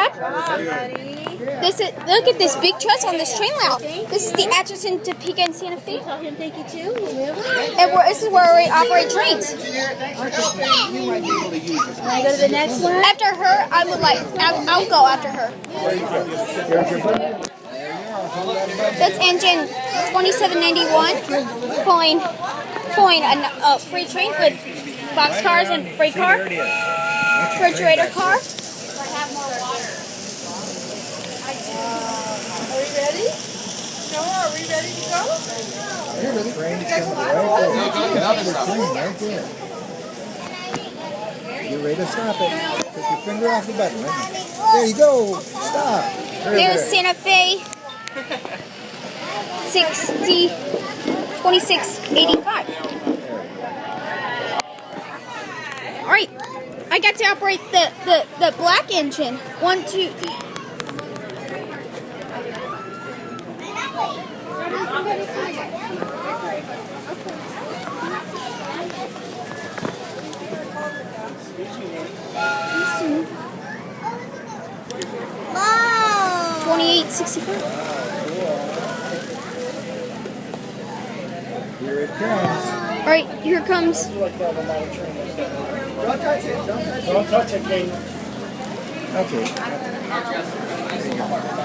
Dad. Look at this big truss on this train route. This is the Atchison, Topeka, and Santa Fe. Tell him thank you too. He will. And this is where we operate trains. Can I go to the next one? After her, I'll go after her. That's engine 2791 pulling a freight train with boxcars and freight car, refrigerator car. Are we ready? Noah, are we ready to go? You're ready. Train's coming right there. You're ready to stop it. Put your finger off the button. Right now. There you go. Stop. There's Santa Fe 2685. All right, I got to operate the black engine. 1, 2, 3. Wow. 2865. Here it comes. All right, here comes. Don't touch it. Don't touch it, Kate. Okay.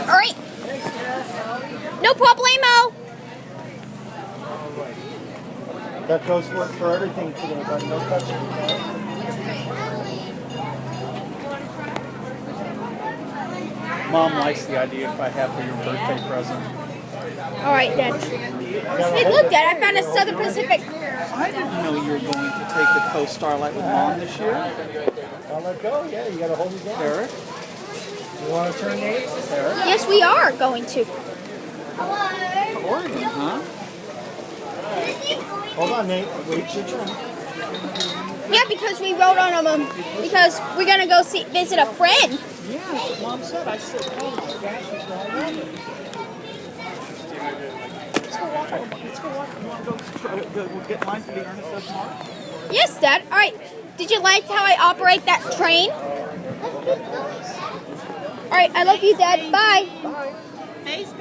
All right. No problemo. That goes for everything today, but no touching. Mom likes the idea if I have for your birthday present. All right, Dad. Hey, look, Dad, I found a Southern Pacific. I didn't know you were going to take the Coast Starlight with Mom this year. Don't let go. Yeah, you got to hold it down. Eric? You want to turn Nate? Eric? Yes, we are going to. Oregon, huh? Hold on, Nate. Wait your turn. Yeah, because we rode on them. Because we're gonna go visit a friend. Yeah, Mom said. I said, oh my gosh, she's all right. Let's go walk. Let's go walk. You want to go get mine for the Ernest of tomorrow? Yes, Dad. All right. Did you like how I operate that train? All right. I love you, Dad. Bye. Face